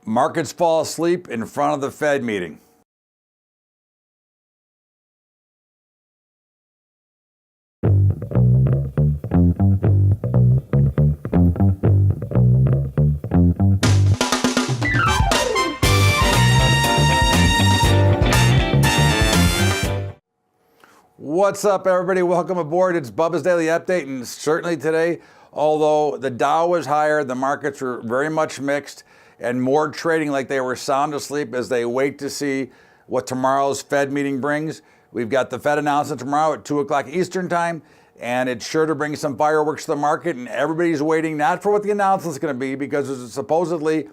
Markets fall asleep in front of the Fed meeting. What's up, everybody? Welcome aboard. It's Bubba's Daily Update, and certainly today, although the Dow was higher, the markets were very much mixed and more trading like they were sound asleep as they wait to see what tomorrow's Fed meeting brings. We've got the Fed announcement tomorrow at 2 o'clock Eastern time, and it's sure to bring some fireworks to the market, and everybody's waiting not for what the announcement's going to be, because there's supposedly,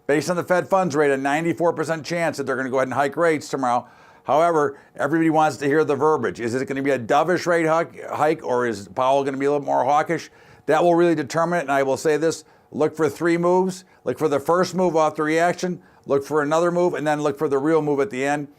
based on the Fed funds rate, a 94% chance that they're going to go ahead and hike rates tomorrow. However, everybody wants to hear the verbiage. Is it going to be a dovish rate hike, or is Powell going to be a little more hawkish? That will really determine it, and I will say this. Look for three moves. Look for the first move off the reaction. Look for another move, and then look for the real move at the end.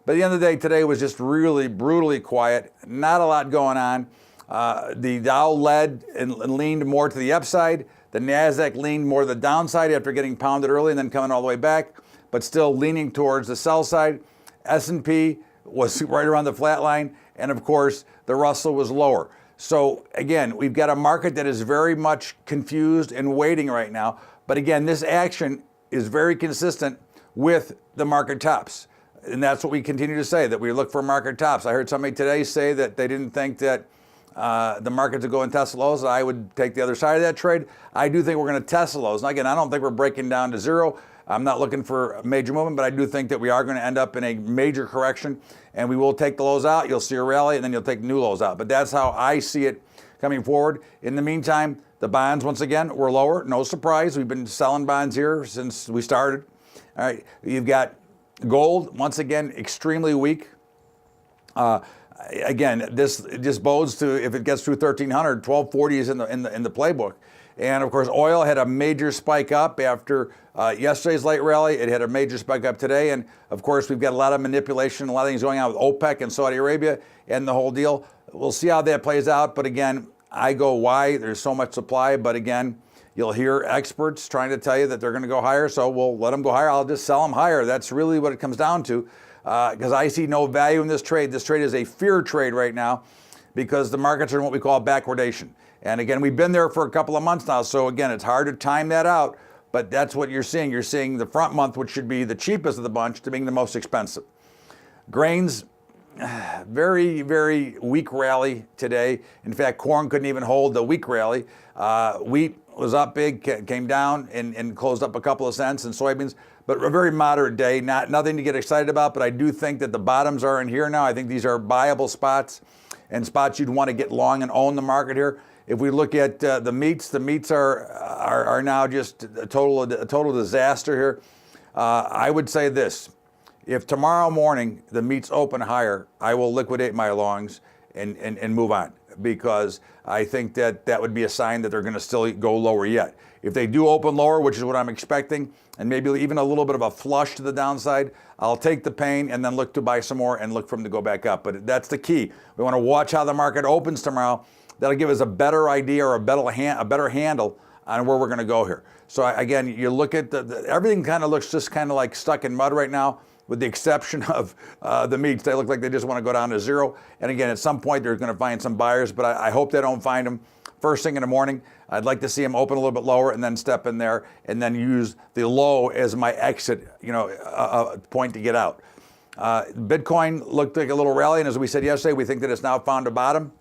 But at the end of the day, today was just really brutally quiet. Not a lot going on. The Dow led and leaned more to the upside. The NASDAQ leaned more to the downside after getting pounded early and then coming all the way back, but still leaning towards the sell side. S&P was right around the flat line, and of course, the Russell was lower. So again, we've got a market that is very much confused and waiting right now. But again, this action is very consistent with the market tops. And that's what we continue to say, that we look for market tops. I heard somebody today say that they didn't think that the markets would go and test lows. I would take the other side of that trade. I do think we're going to test the lows. And again, I don't think we're breaking down to zero. I'm not looking for a major movement, but I do think that we are going to end up in a major correction, and we will take the lows out. You'll see a rally, and then you'll take new lows out. But that's how I see it coming forward. In the meantime, the bonds, once again, were lower. No surprise. We've been selling bonds here since we started. All right. You've got gold, once again, extremely weak. Again, this bodes to, if it gets through 1,300, 1,240 is in the playbook. And of course, oil had a major spike up after yesterday's late rally. It had a major spike up today. And of course, we've got a lot of manipulation, a lot of things going on with OPEC and Saudi Arabia and the whole deal. We'll see how that plays out. But again, I go, why? There's so much supply. But again, you'll hear experts trying to tell you that they're going to go higher. So we'll let them go higher. I'll just sell them higher. That's really what it comes down to, because I see no value in this trade. This trade is a fear trade right now, because the markets are in what we call backwardation. And again, we've been there for a couple of months now. So again, it's hard to time that out, but that's what you're seeing. You're seeing the front month, which should be the cheapest of the bunch, to being the most expensive. Grains, very, very weak rally today. In fact, corn couldn't even hold the weak rally. Wheat was up big, came down and closed up a couple of cents, and soybeans, but a very moderate day. Nothing to get excited about, but I do think that the bottoms are in here now. I think these are buyable spots and spots you'd want to get long and own the market here. If we look at the meats are now just a total disaster here. I would say this: if tomorrow morning the meats open higher, I will liquidate my longs and move on, because I think that would be a sign that they're going to still go lower yet. If they do open lower, which is what I'm expecting, and maybe even a little bit of a flush to the downside, I'll take the pain and then look to buy some more and look for them to go back up. But that's the key. We want to watch how the market opens tomorrow. That'll give us a better idea, or a better handle on where we're going to go here. So again, you look at everything kind of looks just kind of like stuck in mud right now, with the exception of the meats. They look like they just want to go down to zero. And again, at some point, they're going to find some buyers, but I hope they don't find them first thing in the morning. I'd like to see them open a little bit lower and then step in there and then use the low as my exit, point to get out. Bitcoin looked like a little rally, and as we said yesterday, we think that it's now found a bottom.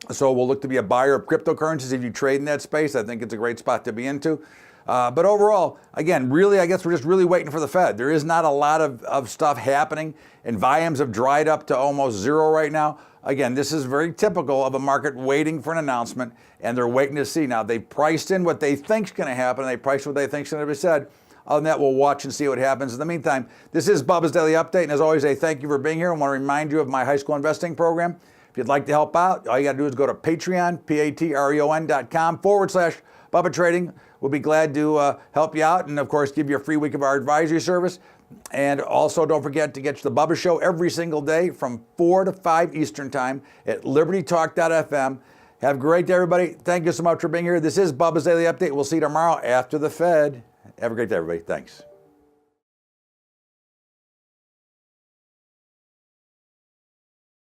So we'll look to be a buyer of cryptocurrencies if you trade in that space. I think it's a great spot to be into. But overall, again, really, I guess we're just really waiting for the Fed. There is not a lot of stuff happening, and volumes have dried up to almost zero right now. Again, this is very typical of a market waiting for an announcement, and they're waiting to see. Now, they priced in what they think is going to happen, and they priced what they think is going to be said. Other than that, we'll watch and see what happens. In the meantime, this is Bubba's Daily Update, and as always, I thank you for being here. I want to remind you of my high school investing program. If you'd like to help out, all you got to do is go to Patreon, patreon.com/Bubba Trading. We'll be glad to help you out, and of course, give you a free week of our advisory service. And also, don't forget to get the Bubba Show every single day from 4 to 5 Eastern Time at libertytalk.fm. Have a great day, everybody. Thank you so much for being here. This is Bubba's Daily Update. We'll see you tomorrow after the Fed. Have a great day, everybody. Thanks.